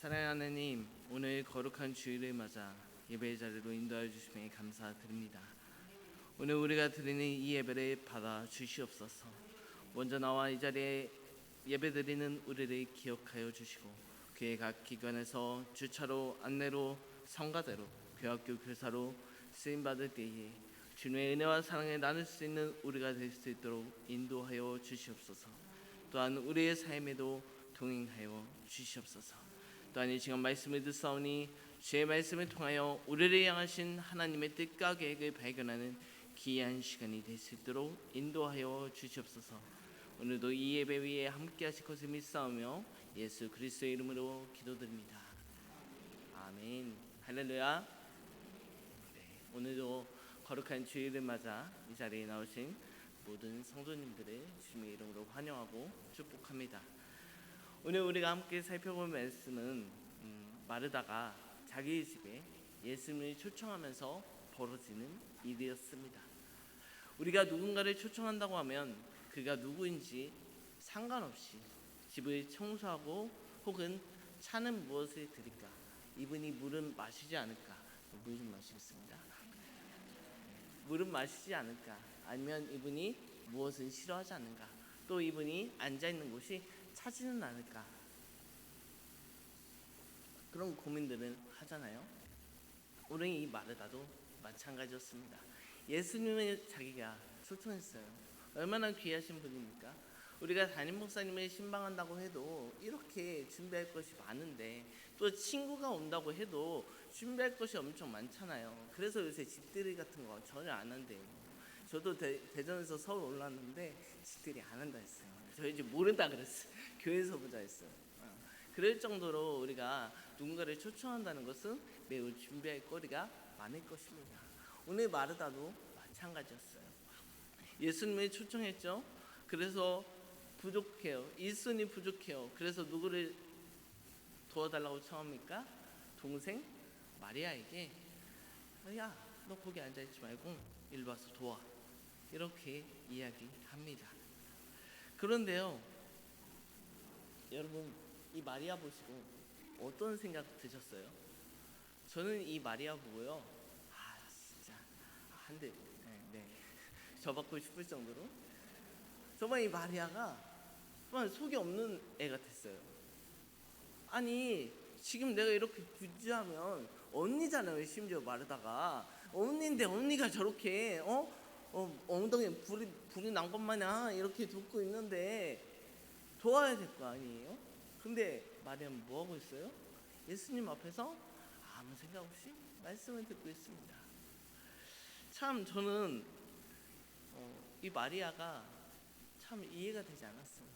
사랑하는 하나님, 오늘 거룩한 주일을 맞아 예배의 자리로 인도하여 주심에 감사드립니다. 오늘 우리가 드리는 이 예배를 받아 주시옵소서. 먼저 나와 이 자리에 예배드리는 우리를 기억하여 주시고 교회 각 기관에서 주차로, 안내로, 성가대로, 교학교 교사로 쓰임받을 때에 주님의 은혜와 사랑을 나눌 수 있는 우리가 될 수 있도록 인도하여 주시옵소서. 또한 우리의 삶에도 동행하여 주시옵소서. 또한 이 시간 말씀을 듣사오니 주의 말씀을 통하여 우리를 향하신 하나님의 뜻과 계획을 발견하는 귀한 시간이 될 수 있도록 인도하여 주시옵소서. 오늘도 이 예배 위에 함께 하실 것을 믿사오며 예수 그리스도의 이름으로 기도드립니다. 아멘. 할렐루야. 네, 오늘도 거룩한 주일을 맞아 이 자리에 나오신 모든 성도님들을 주님의 이름으로 환영하고 축복합니다. 오늘 우리가 함께 살펴볼 말씀은 마르다가 자기 집에 예수님을 초청하면서 벌어지는 일이었습니다. 우리가 누군가를 초청한다고 하면 그가 누구인지 상관없이 집을 청소하고 혹은 차는 무엇을 드릴까? 이분이 물은 마시지 않을까? 물 좀 마시겠습니다. 물은 마시지 않을까? 아니면 이분이 무엇을 싫어하지 않는가? 또 이분이 앉아있는 곳이 차지는 않을까? 그런 고민들을 하잖아요. 오늘 이 마르다도 마찬가지였습니다. 예수님을 자기가 초청했어요. 얼마나 귀하신 분입니까? 우리가 담임 목사님을 신방한다고 해도 이렇게 준비할 것이 많은데 또 친구가 온다고 해도 준비할 것이 엄청 많잖아요. 그래서 요새 집들이 같은 거 전혀 안 한대요. 저도 대전에서 서울 올랐는데 집들이 안 한다 했어요. 저희 집 모른다 그랬어요. 교회에서 보자 했어요. 그럴 정도로 우리가 누군가를 초청한다는 것은 매우 준비할 거리가 많을 것입니다. 오늘 마르다도 마찬가지였어요. 예수님을 초청했죠. 그래서 부족해요. 일손이 부족해요. 그래서 누구를 도와달라고 청합니까? 동생 마리아에게 야, 너 거기 앉아있지 말고 일로 와서 도와. 이렇게 이야기합니다. 그런데요, 여러분 이 마리아 보시고 어떤 생각 드셨어요? 저는 이 마리아 보고요, 진짜 한 대 저 받고 싶을 정도로 정말 이 마리아가 정말 속이 없는 애 같았어요. 아니 지금 내가 이렇게 구제하면 언니잖아요. 심지어 마르다가 언니인데 언니가 저렇게 엉덩이에 불이 난 것 마냥 이렇게 돕고 있는데 도와야 될 거 아니에요? 근데 마리아는 뭐 하고 있어요? 예수님 앞에서 아무 생각 없이 말씀을 듣고 있습니다. 참 저는 이 마리아가 참 이해가 되지 않았어요.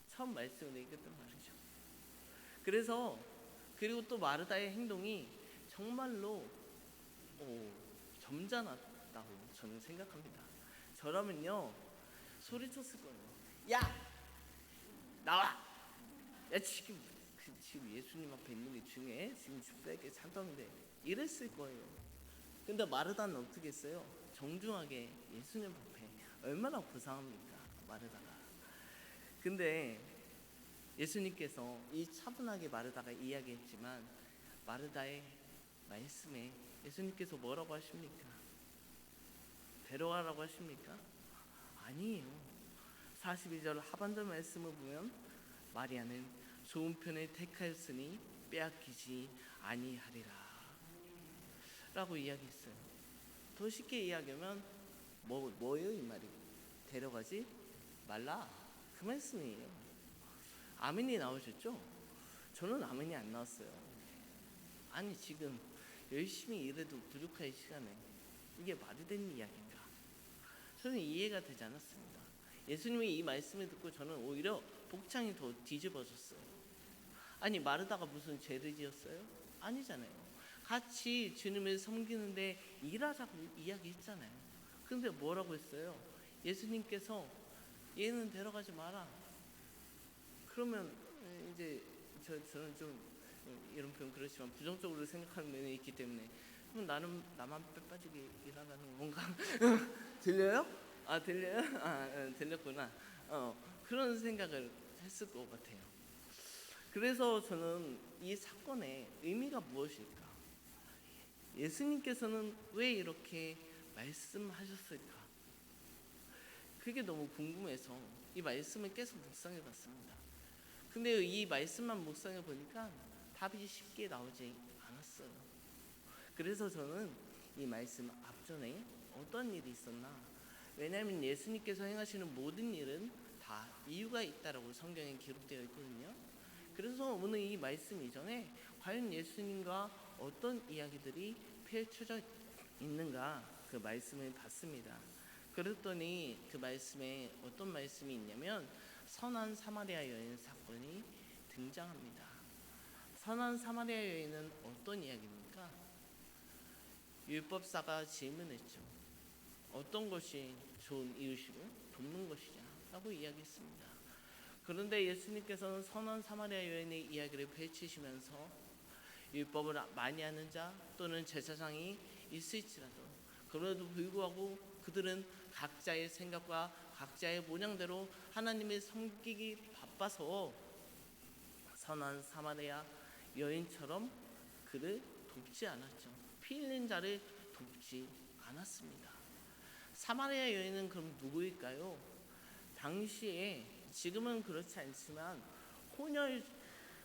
처음 말씀을 읽었던 말이죠. 그리고 또 마르다의 행동이 정말로 점잖았다고 저는 생각합니다. 저라면요 소리쳤을 거예요. 야 나와. 야 지금 예수님 앞에 있는 게 중요해? 지금 준비할 게 참던데 이랬을 거예요. 근데 마르다는 어떻게 했어요? 정중하게 예수님 앞에 얼마나 고상합니까 마르다가. 근데 예수님께서 이 차분하게 마르다가 이야기했지만 마르다의 말씀에 예수님께서 뭐라고 하십니까? 데려가라고 하십니까? 아니에요. 42절 하반절 말씀을 보면 마리아는 좋은 편을 택하였으니 빼앗기지 아니하리라 라고 이야기했어요. 더 쉽게 이야기하면 뭐예요 이 말이? 데려가지 말라 그 말씀이에요. 아멘이 나오셨죠? 저는 아멘이 안 나왔어요. 아니 지금 열심히 일해도 부족할 시간에 이게 말이 되는 이야기인가? 저는 이해가 되지 않았습니다. 예수님이 이 말씀을 듣고 저는 오히려 복장이 더 뒤집어졌어요. 아니 마르다가 무슨 죄를 지었어요? 아니잖아요. 같이 주님을 섬기는데 일하자고 이야기했잖아요. 근데 뭐라고 했어요? 예수님께서 얘는 데려가지 마라. 그러면 이제 저는 좀 이런 표현 그렇지만 부정적으로 생각하는 면이 있기 때문에 그럼 나만 빼빠지게 일하라는 건가? 들려요? 들려요? 들렸구나. 그런 생각을 했을 것 같아요. 그래서 저는 이 사건의 의미가 무엇일까? 예수님께서는 왜 이렇게 말씀하셨을까? 그게 너무 궁금해서 이 말씀을 계속 묵상해 봤습니다. 근데 이 말씀만 묵상해 보니까 답이 쉽게 나오지 않았어요. 그래서 저는 이 말씀 앞전에 어떤 일이 있었나? 왜냐하면 예수님께서 행하시는 모든 일은 다 이유가 있다라고 성경에 기록되어 있거든요. 그래서 오늘 이 말씀 이전에 과연 예수님과 어떤 이야기들이 펼쳐져 있는가 그 말씀을 봤습니다. 그랬더니 그 말씀에 어떤 말씀이 있냐면 선한 사마리아 여인 사건이 등장합니다. 선한 사마리아 여인은 어떤 이야기입니까? 율법사가 질문했죠. 어떤 것이 좋은 이웃이고 돕는 것이냐 라고 이야기했습니다. 그런데 예수님께서는 선한 사마리아 여인의 이야기를 펼치시면서 율법을 많이 아는 자 또는 제사장이 있을지라도 그럼에도 불구하고 그들은 각자의 생각과 각자의 모양대로 하나님을 섬기기 바빠서 선한 사마리아 여인처럼 그를 돕지 않았죠. 피 흘린 자를 돕지 않았습니다. 사마리아 여인은 그럼 누구일까요? 당시에 지금은 그렇지 않지만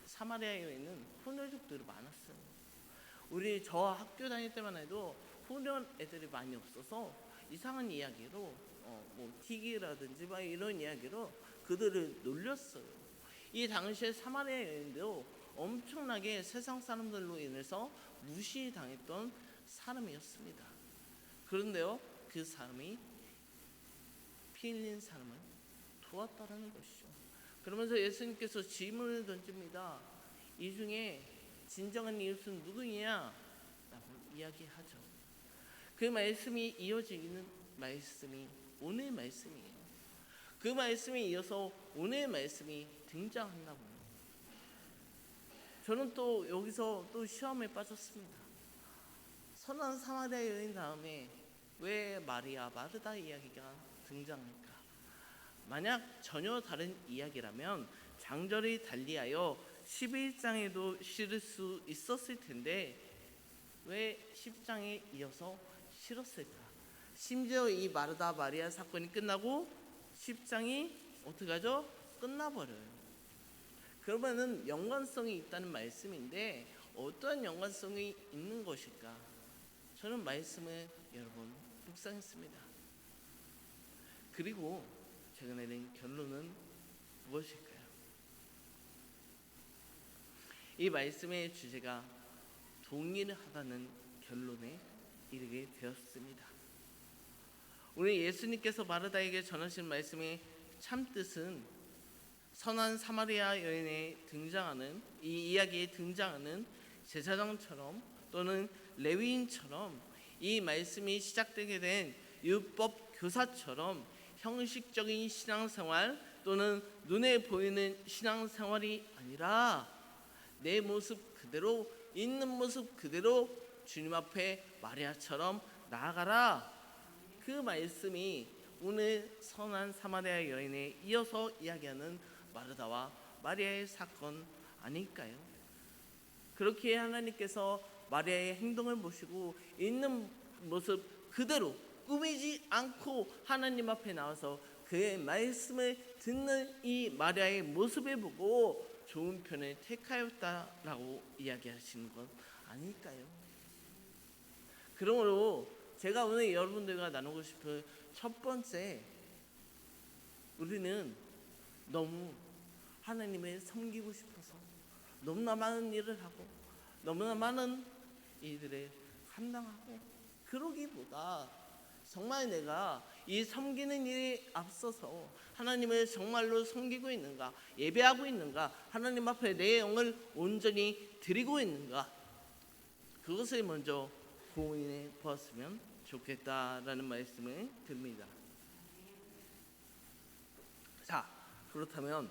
사마리아 여인은 혼혈족들이 많았어요. 우리 저 학교 다닐 때만 해도 혼혈 애들이 많이 없어서 이상한 이야기로 뭐 튀기라든지 막 이런 이야기로 그들을 놀렸어요. 이 당시에 사마리아 여인도 엄청나게 세상 사람들로 인해서 무시당했던 사람이었습니다. 그런데요, 그 사람이 피 흘린 사람을 도왔다라는 것이죠. 그러면서 예수님께서 질문을 던집니다. 이 중에 진정한 이웃은 누구냐? 라고 이야기하죠. 그 말씀이 이어지는 말씀이 오늘 말씀이에요. 그 말씀에 이어서 오늘 말씀이 등장한다고요. 저는 또 여기서 또 시험에 빠졌습니다. 선한 사마리아 여인 다음에 왜 마리아 마르다 이야기가 등장할까? 만약 전혀 다른 이야기라면 장절이 달리하여 11장에도 실을 수 있었을 텐데 왜 10장에 이어서 실었을까? 심지어 이 마르다 마리아 사건이 끝나고 10장이 어떻게 하죠? 끝나버려요. 그러면은 연관성이 있다는 말씀인데 어떠한 연관성이 있는 것일까? 저는 말씀을 여러분 묵상했습니다. 그리고 제가 내린 결론은 무엇일까요? 이 말씀의 주제가 동일하다는 결론에 이르게 되었습니다. 오늘 예수님께서 마르다에게 전하신 말씀의 참뜻은 선한 사마리아 여인에 등장하는 이 이야기에 등장하는 제사장처럼 또는 레위인처럼 이 말씀이 시작되게 된 율법 교사처럼 형식적인 신앙생활 또는 눈에 보이는 신앙생활이 아니라 내 모습 그대로 있는 모습 그대로 주님 앞에 마리아처럼 나아가라. 그 말씀이 오늘 선한 사마리아 여인에 이어서 이야기하는 마르다와 마리아의 사건 아닐까요? 그렇게 하나님께서 마리아의 행동을 보시고 있는 모습 그대로 꾸미지 않고 하나님 앞에 나와서 그의 말씀을 듣는 이 마리아의 모습을 보고 좋은 편을 택하였다라고 이야기하시는 것 아닐까요? 그러므로 제가 오늘 여러분들과 나누고 싶은 첫 번째, 우리는 너무 하나님을 섬기고 싶어서 너무나 많은 일을 하고 너무나 많은 일들을 감당하고 그러기보다 정말 내가 이 섬기는 일에 앞서서 하나님을 정말로 섬기고 있는가, 예배하고 있는가, 하나님 앞에 내 영을 온전히 드리고 있는가, 그것을 먼저 고민해 보았으면 좋겠다라는 말씀을 드립니다. 자, 그렇다면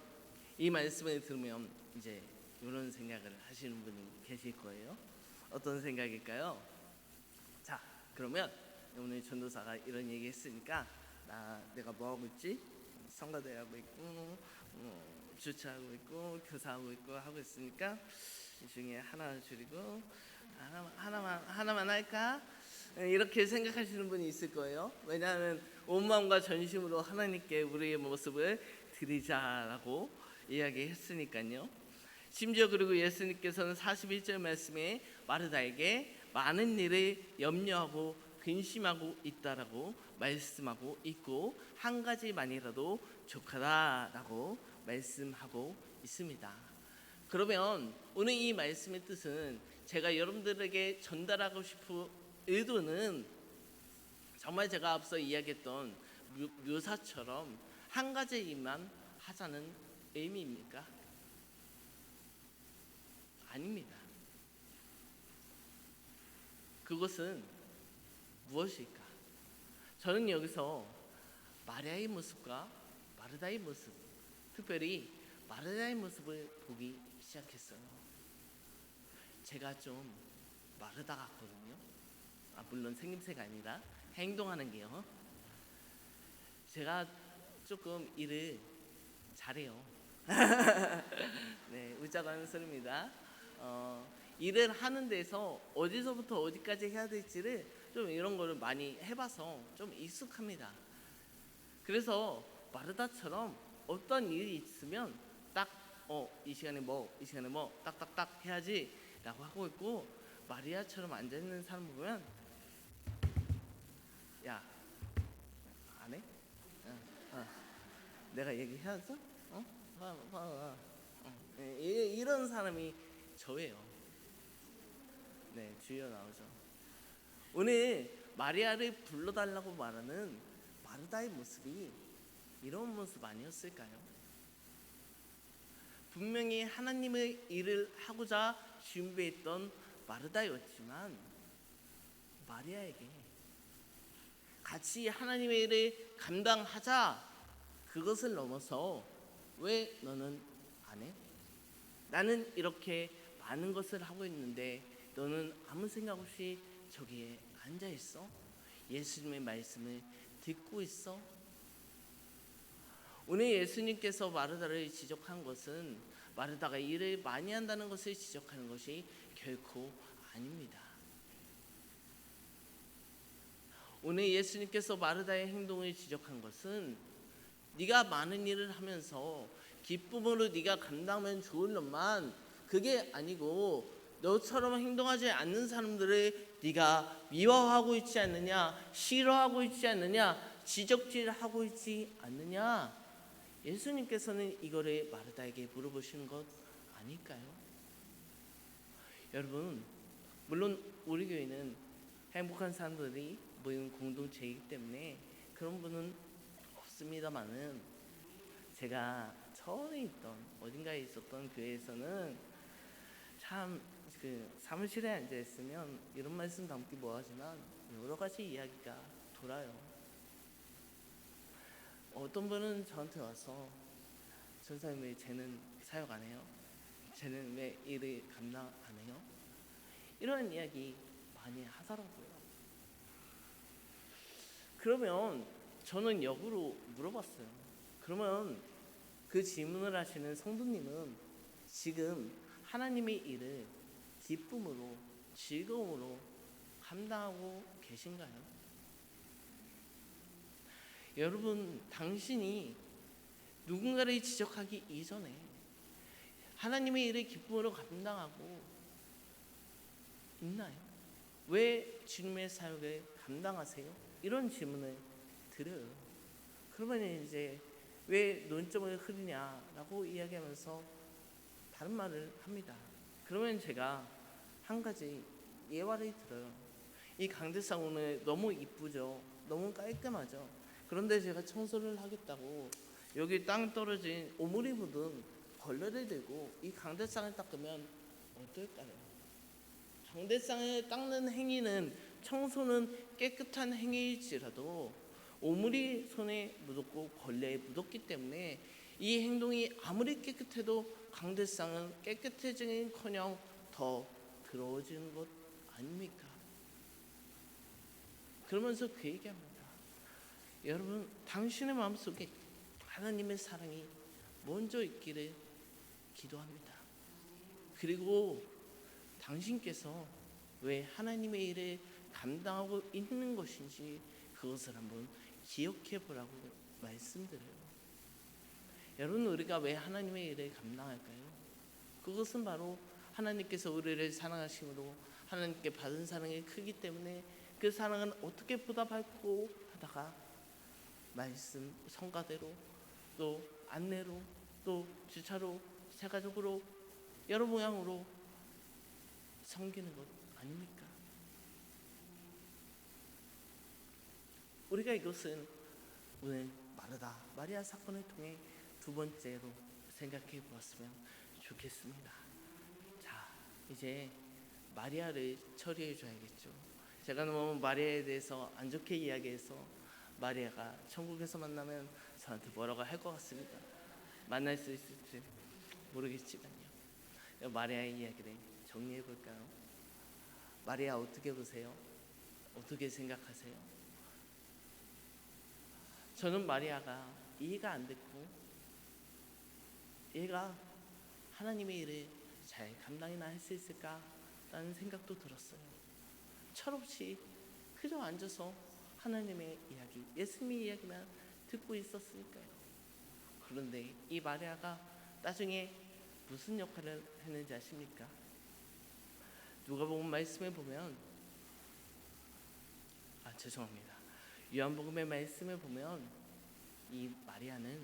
이 말씀을 들으면 이제 이런 생각을 하시는 분이 계실 거예요. 어떤 생각일까요? 자, 그러면 오늘 전도사가 이런 얘기 했으니까 내가 뭐 하고 있지? 성가대 하고 있고 주차하고 있고 교사하고 있고 하고 있으니까 이 중에 하나 줄이고 하나만 할까? 이렇게 생각하시는 분이 있을 거예요. 왜냐하면 온 마음과 전심으로 하나님께 우리의 모습을 드리자라고 이야기했으니까요. 심지어 그리고 예수님께서는 41절 말씀에 마르다에게 많은 일을 염려하고 근심하고 있다라고 말씀하고 있고 한 가지만이라도 족하다라고 말씀하고 있습니다. 그러면 오늘 이 말씀의 뜻은 제가 여러분들에게 전달하고 싶은 의도는 정말 제가 앞서 이야기했던 묘사처럼 한 가지 일만 하자는 의미입니까? 아닙니다. 그것은 무엇일까? 저는 여기서 마리아의 모습과 마르다의 모습, 특별히 마르다의 모습을 보기 시작했어요. 제가 좀 마르다 같거든요. 물론 생김새가 아니라 행동하는 게요. 제가 조금 일을 잘해요. 네, 웃자고 하는 소리입니다. 일을 하는 데서 어디서부터 어디까지 해야 될지를 좀 이런 거를 많이 해봐서 좀 익숙합니다. 그래서 마르다처럼 어떤 일이 있으면 딱 이 시간에 이 시간에 딱딱딱 해야지 라고 하고 있고, 마리아처럼 앉아있는 사람 보면 야, 안 해? 내가 얘기해야죠? 이런 사람이 저예요. 네, 주여 나오죠. 오늘 마리아를 불러달라고 말하는 마르다의 모습이 이런 모습 아니었을까요? 분명히 하나님의 일을 하고자 준비했던 마르다였지만 마리아에게 같이 하나님의 일을 감당하자, 그것을 넘어서 왜 너는 안 해? 나는 이렇게 많은 것을 하고 있는데 너는 아무 생각 없이 저기에 앉아 있어? 예수님의 말씀을 듣고 있어? 오늘 예수님께서 마르다를 지적한 것은 마르다가 일을 많이 한다는 것을 지적하는 것이 결코 아닙니다. 오늘 예수님께서 마르다의 행동을 지적한 것은 네가 많은 일을 하면서 기쁨으로 네가 감당하면 좋은 것만, 그게 아니고 너처럼 행동하지 않는 사람들을 네가 미워하고 있지 않느냐, 싫어하고 있지 않느냐, 지적질하고 있지 않느냐. 예수님께서는 이거를 마르다에게 물어보시는 것 아닐까요? 여러분, 물론 우리 교회는 행복한 사람들이 모이는 공동체이기 때문에 그런 분은 없습니다만은, 제가 처음에 있던 어딘가에 있었던 교회에서는 참 사무실에 앉아 있으면 이런 말씀 담기 뭐하지만 여러 가지 이야기가 돌아요. 어떤 분은 저한테 와서 전사님 왜 쟤는 사역 안 해요? 쟤는 왜 일을 감당 안 해요? 이런 이야기 많이 하더라고요. 그러면 저는 역으로 물어봤어요. 그러면 그 질문을 하시는 성도님은 지금 하나님의 일을 기쁨으로, 즐거움으로 감당하고 계신가요? 여러분, 당신이 누군가를 지적하기 이전에 하나님의 일을 기쁨으로 감당하고 있나요? 왜 주님의 사역을 감당하세요? 이런 질문을 드려요. 그러면 이제 왜 논점을 흐리냐라고 이야기하면서 다른 말을 합니다. 그러면 제가 한 가지 예화를 들어요. 이 강대상 오늘 너무 이쁘죠? 너무 깔끔하죠? 그런데 제가 청소를 하겠다고 여기 땅 떨어진 오물이 묻은 걸레를 들고 이 강대상을 닦으면 어떨까요? 강대상을 닦는 행위는, 청소는 깨끗한 행위일지라도 오물이 손에 묻었고 걸레에 묻었기 때문에 이 행동이 아무리 깨끗해도 강대상은 깨끗해지는커녕 더 더러워지는 것 아닙니까? 그러면서 그 얘기합니다. 여러분, 당신의 마음속에 하나님의 사랑이 먼저 있기를 기도합니다. 그리고 당신께서 왜 하나님의 일을 감당하고 있는 것인지 그것을 한번 기억해 보라고 말씀드려요. 여러분, 우리가 왜 하나님의 일을 감당할까요? 그것은 바로 하나님께서 우리를 사랑하심으로 하나님께 받은 사랑이 크기 때문에 그 사랑은 어떻게 보답할고 하다가 말씀 성가대로 또 안내로 또 주차로 세가족으로 여러 모양으로 섬기는 것 아닙니까? 우리가 이것은 오늘 마르다 마리아 사건을 통해 두 번째로 생각해 보았으면 좋겠습니다. 자, 이제 마리아를 처리해 줘야겠죠. 제가 너무 마리아에 대해서 안 좋게 이야기해서 마리아가 천국에서 만나면 저한테 뭐라고 할 것 같습니다. 만날 수 있을지 모르겠지만요. 마리아의 이야기를 정리해 볼까요? 마리아 어떻게 보세요? 어떻게 생각하세요? 저는 마리아가 이해가 안 됐고 얘가 하나님의 일을 잘 감당이나 할 수 있을까라는 생각도 들었어요. 철없이 그저 앉아서 하나님의 이야기, 예수님의 이야기만 듣고 있었으니까요. 그런데 이 마리아가 나중에 무슨 역할을 했는지 아십니까? 누가복음 말씀에 보면 죄송합니다. 요한복음의 말씀에 보면 이 마리아는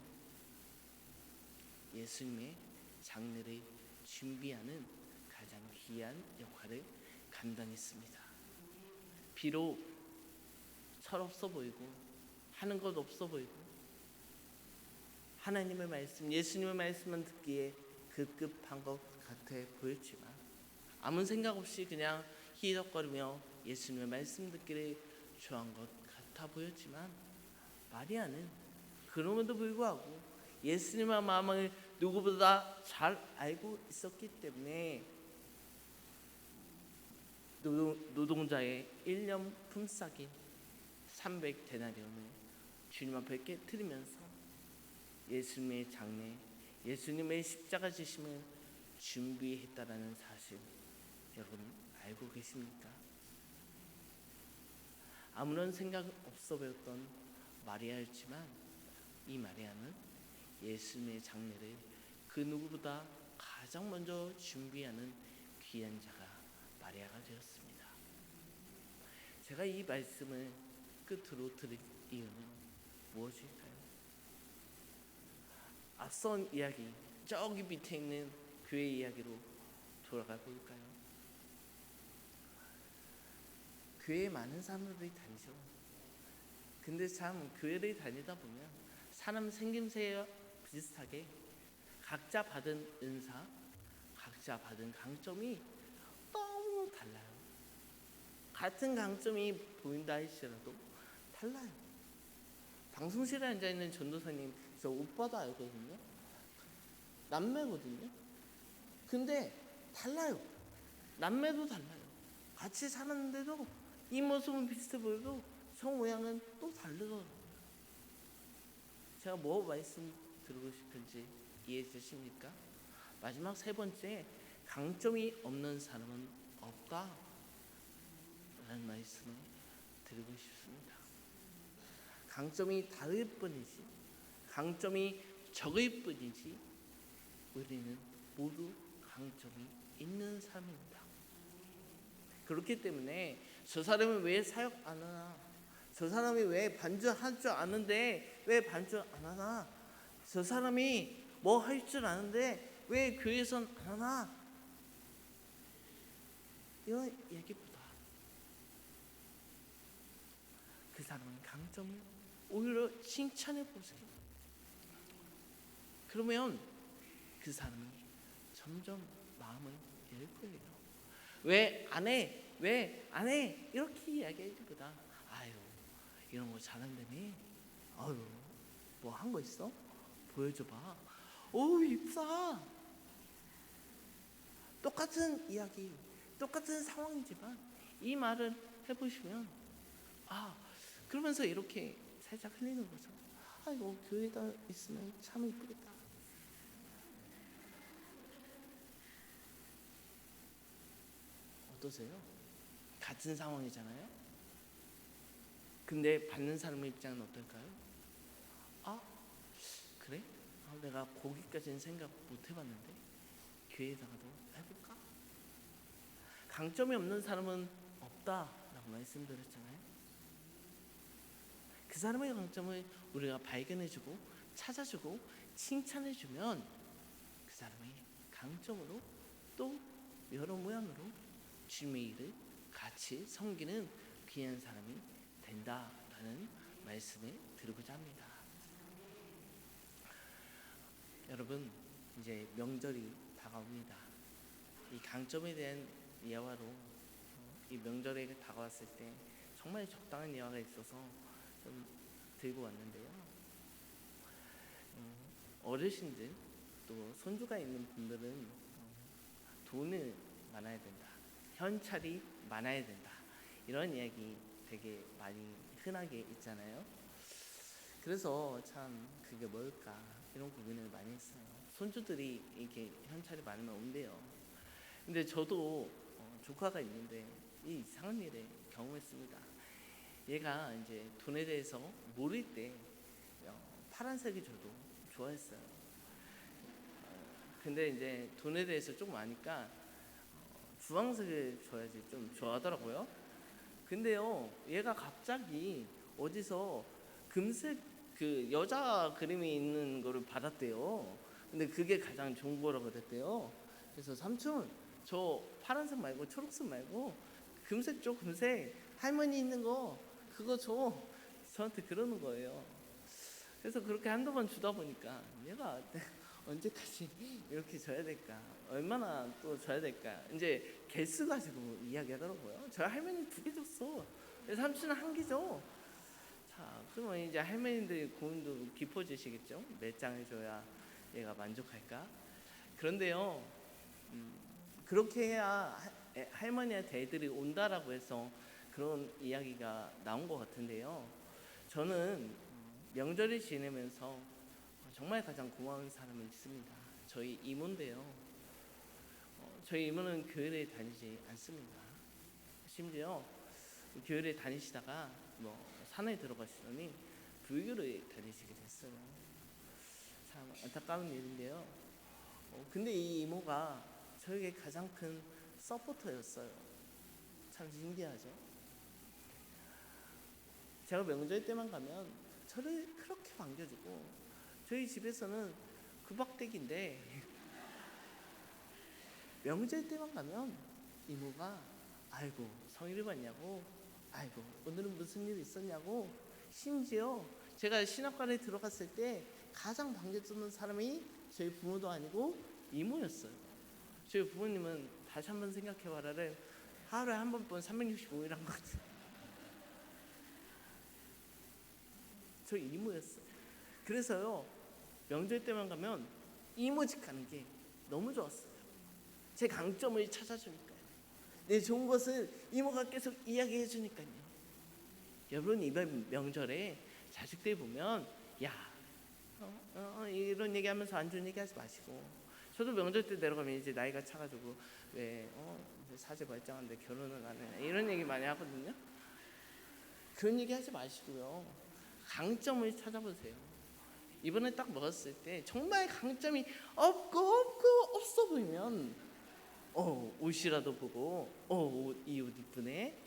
예수님의 장례를 준비하는 가장 귀한 역할을 감당했습니다. 비록 철없어 보이고 하는 것 없어 보이고 하나님의 말씀, 예수님의 말씀만 듣기에 급급한 것 같아 보였지만 아무 생각 없이 그냥 희덕거리며 예수님의 말씀 듣기를 좋아한 것 같아 보였지만 마리아는 그럼에도 불구하고 예수님의 마음을 누구보다 잘 알고 있었기 때문에 노동자의 1년 품삯인 300데나리온을 주님 앞에 깨뜨리면서 예수님의 장례, 예수님의 십자가 지심을 준비했다라는 사실 여러분 알고 계십니까? 아무런 생각 없어 보였던 마리아였지만 이 마리아는 예수님의 장례를 그 누구보다 가장 먼저 준비하는 귀한 자가 마리아가 되었습니다. 제가 이 말씀을 끝으로 드릴 이유는 무엇일까요? 앞선 이야기, 저기 밑에 있는 교회 이야기로 돌아가 볼까요? 교회에 많은 사람들이 다니죠. 근데 참 교회를 다니다 보면 사람 생김새와 비슷하게 각자 받은 은사, 각자 받은 강점이 너무 달라요. 같은 강점이 보인다 할지라도 달라요. 방송실에 앉아있는 전도사님 저 오빠도 알거든요. 남매거든요. 근데 달라요. 남매도 달라요. 같이 살았는데도 이 모습은 비슷해 보여도 성 모양은 또 다르더라고요. 제가 뭐 말씀 드리고 싶은지 이해해 주십니까? 마지막 세 번째, 강점이 없는 사람은 없다 라는 말씀을 드리고 싶습니다. 강점이 다를 뿐이지 강점이 적을 뿐이지 우리는 모두 강점이 있는 사람입니다. 그렇기 때문에 저 사람이 왜 사역 안 하나, 저 사람이 왜 반주할 줄 아는데 왜 반주 안 하나, 저 사람이 뭐 할 줄 아는데 왜 교회에선 안 하나, 이런 얘기보다 그 사람의 강점을 오히려 칭찬해 보세요. 그러면 그 사람이 점점 마음을 열 거예요. 왜 안 해? 왜 안 해? 이렇게 이야기하기보다 아유 이런 거 잘한다며. 아유 뭐 한 거 있어? 보여줘봐. 오 입사. 똑같은 이야기, 똑같은 상황이지만 이 말을 해보시면 그러면서 이렇게 살짝 흘리는 거죠. 이거 교회다 있으면 참 이쁘겠다. 어떠세요? 같은 상황이잖아요. 근데 받는 사람의 입장은 어떨까요? 아, 그래? 내가 거기까지는 생각 못 해봤는데 교회에다가도 해볼까? 강점이 없는 사람은 없다라고 말씀드렸잖아요. 그 사람의 강점을 우리가 발견해주고 찾아주고 칭찬해주면 그 사람의 강점으로 또 여러 모양으로 주님의 일을 같이 섬기는 귀한 사람이 된다라는 말씀을 드리고자 합니다. 여러분, 이제 명절이 다가옵니다. 이 강점에 대한 예화로 이 명절에 다가왔을 때 정말 적당한 예화가 있어서 좀 들고 왔는데요. 어르신들 또 손주가 있는 분들은 돈을 많아야 된다, 현찰이 많아야 된다, 이런 이야기 되게 많이 흔하게 있잖아요. 그래서 참 그게 뭘까 이런 고민을 많이 했어요. 손주들이 이렇게 현찰이 많으면 온대요. 근데 저도 조카가 있는데 이 이상한 일을 경험했습니다. 얘가 이제 돈에 대해서 모를 때 파란색이 저도 좋아했어요. 근데 이제 돈에 대해서 조금 아니까 주황색을 줘야지 좀 좋아하더라고요. 근데요, 얘가 갑자기 어디서 금색 그 여자 그림이 있는 거를 받았대요. 근데 그게 가장 좋은 거라고 그랬대요. 그래서 삼촌, 저 파란색 말고 초록색 말고 금색 줘, 금색. 할머니 있는 거 그거 줘. 저한테 그러는 거예요. 그래서 그렇게 한두 번 주다 보니까 얘가 언제까지 이렇게 줘야 될까? 얼마나 또 줘야 될까? 이제 개수 가지고 이야기하더라고요. 저 할머니 2개 줬어. 삼촌은 1개 줘. 자, 그러면 이제 할머니들 고민도 깊어지시겠죠? 몇 장을 줘야 얘가 만족할까? 그런데요, 그렇게 해야 할머니한테 애들이 온다라고 해서 그런 이야기가 나온 것 같은데요. 저는 명절을 지내면서 정말 가장 고마운 사람이 있습니다. 저희 이모인데요. 저희 이모는 교회를 다니지 않습니다. 심지어 교회를 다니시다가 산에 들어가시더니 불교를 다니시게 됐어요. 참 안타까운 일인데요. 근데 이 이모가 저에게 가장 큰 서포터였어요. 참 신기하죠. 제가 명절 때만 가면 저를 그렇게 반겨주고, 저희 집에서는 구박대기인데 명절 때만 가면 이모가 아이고 성일이 봤냐고, 아이고 오늘은 무슨 일 있었냐고, 심지어 제가 신학관에 들어갔을 때 가장 반겨주는 사람이 저희 부모도 아니고 이모였어요. 저희 부모님은 다시 한번 생각해봐라를 하루에 한 번뿐 365일 한 것 같아요. 저희 이모였어요. 그래서요, 명절 때만 가면 이모집 가는 게 너무 좋았어요. 제 강점을 찾아주니까요. 내 좋은 것을 이모가 계속 이야기해 주니까요. 여러분, 이번 명절에 자식들 보면 이런 얘기하면서 안 좋은 얘기하지 마시고, 저도 명절 때 내려가면 이제 나이가 차가지고 왜 사지 멀쩡한데 결혼을 안 해, 이런 얘기 많이 하거든요. 그런 얘기 하지 마시고요, 강점을 찾아보세요. 이번에 딱 먹었을 때 정말 강점이 없고 없어 보이면 옷이라도 보고 이 옷 이쁘네,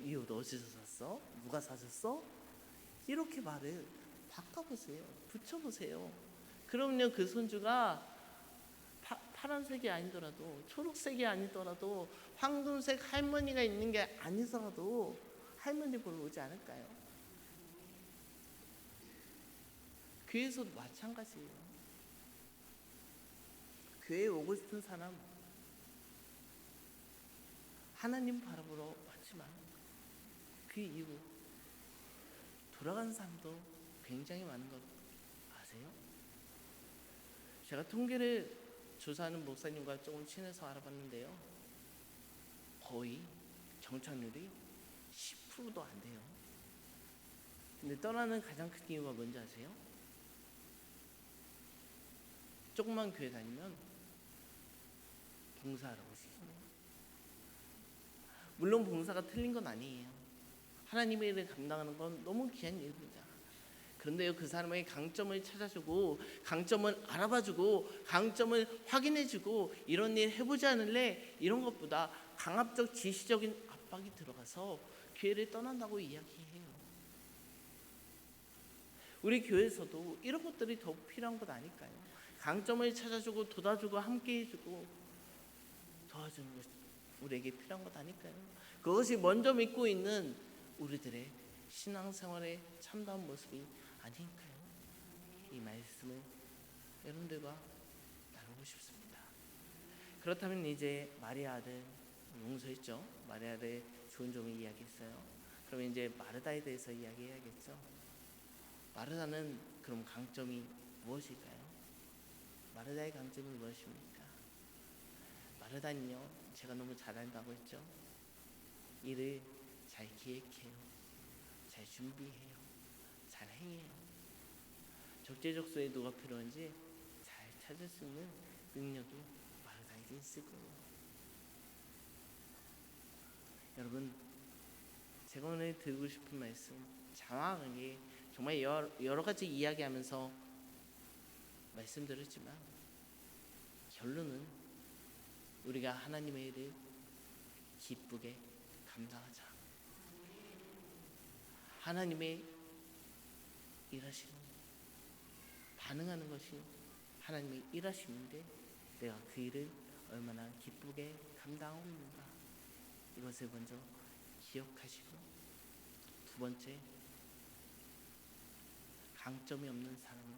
이 옷 어디서 샀어? 누가 사줬어? 이렇게 말을 바꿔보세요. 붙여보세요. 그럼요, 그 손주가 파란색이 아니더라도, 초록색이 아니더라도, 황금색 할머니가 있는 게 아니더라도 할머니 보러 오지 않을까요? 교회에서도 마찬가지예요. 교회에 오고 싶은 사람 하나님 바라보러 왔지만 그 이후 돌아가는 사람도 굉장히 많은 것 아세요? 제가 통계를 조사하는 목사님과 조금 친해서 알아봤는데요, 거의 정착률이 10%도 안 돼요. 근데 떠나는 가장 큰 이유가 뭔지 아세요? 조그만 교회 다니면 봉사하러 오시고, 물론 봉사가 틀린 건 아니에요. 하나님의 일을 감당하는 건 너무 귀한 일입니다. 그런데요, 그 사람의 강점을 찾아주고 강점을 알아봐주고 강점을 확인해주고 이런 일 해보지 않을래? 이런 것보다 강압적 지시적인 압박이 들어가서 교회를 떠난다고 이야기해요. 우리 교회에서도 이런 것들이 더 필요한 것 아닐까요? 강점을 찾아주고 돋아주고 함께해주고 도와주는 것이 우리에게 필요한 것 아닐까요? 그것이 먼저 믿고 있는 우리들의 신앙생활의 참다운 모습이 아닐까요? 이 말씀을 여러분들과 나누고 싶습니다. 그렇다면 이제 마리아 아들 용서했죠. 마리아 아들 좋은 점을 이야기했어요. 그럼 이제 마르다에 대해서 이야기해야겠죠. 마르다는 그럼 강점이 무엇일까요? 마르다의 강점이 무엇입니까? 마르다는요, 제가 너무 잘한다고 했죠. 일을 잘 기획해요. 잘 준비해요. 잘 행해요. 적재적소에 누가 필요한지 잘 찾을 수 있는 능력이 마르다에게 있을 거예요. 여러분, 제가 오늘 드리고 싶은 말씀 장황하게 정말 여러 가지 이야기하면서 말씀드렸지만 결론은 우리가 하나님의 일을 기쁘게 감당하자. 하나님의 일하시는 반응하는 것이 하나님의 일하심인데 내가 그 일을 얼마나 기쁘게 감당하고 있는가, 이것을 먼저 기억하시고, 두 번째, 강점이 없는 사람은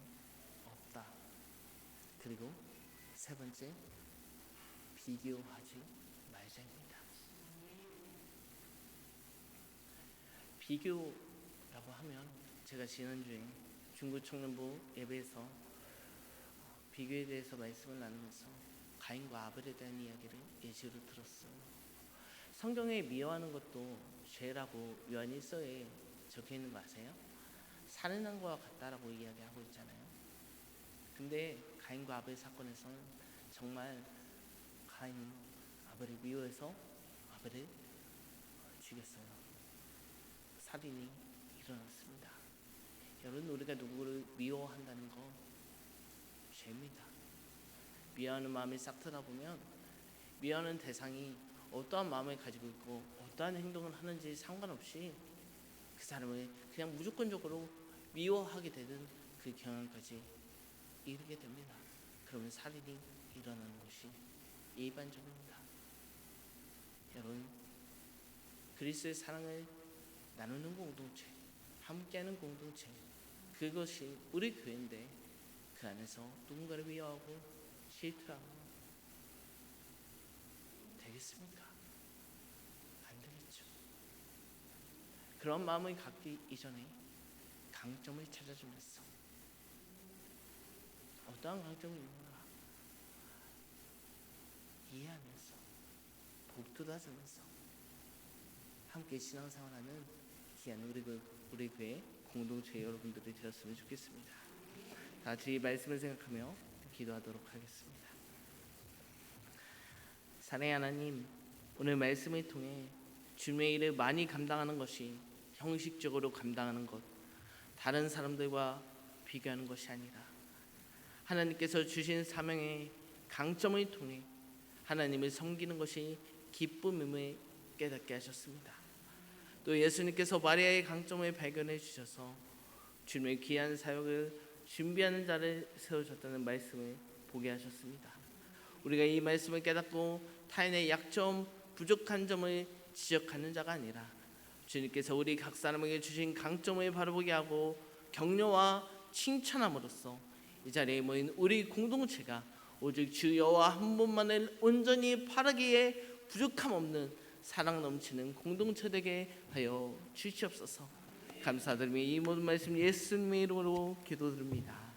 없다. 그리고 세 번째, 비교하지 말자입니다. 비교라고 하면 제가 지난주에 중구청년부 예배에서 비교에 대해서 말씀을 나누면서 가인과 아벨에 대한 이야기를 예시로 들었어요. 성경에 미워하는 것도 죄라고 요한 1서에 적혀 있는 거 아세요? 살인한 것과 같다라고 이야기하고 있잖아요. 근데 가인과 아벨 사건에서는 정말 가인이 아벨을 미워해서 아벨을 죽였어요. 살인이 일어났습니다. 여러분, 우리가 누구를 미워한다는 거 죄입니다. 미워하는 마음이 싹 트다 보면 미워하는 대상이 어떠한 마음을 가지고 있고 어떠한 행동을 하는지 상관없이 그 사람을 그냥 무조건적으로 미워하게 되는 그 경향까지 이르게 됩니다. 그러면 살인이 일어나는 것이 일반적입니다. 여러분, 그리스도의 사랑을 나누는 공동체, 함께하는 공동체, 그것이 우리 교회인데 그 안에서 누군가를 미워하고 질투하고 되겠습니까? 안 되겠죠. 그런 마음을 갖기 이전에 강점을 찾아주면서 어떠한 강점이 있는가 이해하면서 복돋아주면서 함께 신앙생활하는 귀한 우리 교회 공동체 여러분들이 되었으면 좋겠습니다. 다 같이 이 말씀을 생각하며 기도하도록 하겠습니다. 사랑의 하나님, 오늘 말씀을 통해 주님의 일을 많이 감당하는 것이 형식적으로 감당하는 것, 다른 사람들과 비교하는 것이 아니라 하나님께서 주신 사명의 강점을 통해 하나님을 섬기는 것이 기쁨임을 깨닫게 하셨습니다. 또 예수님께서 마리아의 강점을 발견해 주셔서 주님의 귀한 사역을 준비하는 자를 세우셨다는 말씀을 보게 하셨습니다. 우리가 이 말씀을 깨닫고 타인의 약점, 부족한 점을 지적하는 자가 아니라 주님께서 우리 각 사람에게 주신 강점을 바라보게 하고 격려와 칭찬함으로써 이 자리에 모인 우리 공동체가 오직 주 여호와 한 분만을 온전히 바라기에 부족함 없는 사랑 넘치는 공동체 되게 하여 주시옵소서. 감사드리며 이 모든 말씀 예수님의 이름으로 기도드립니다.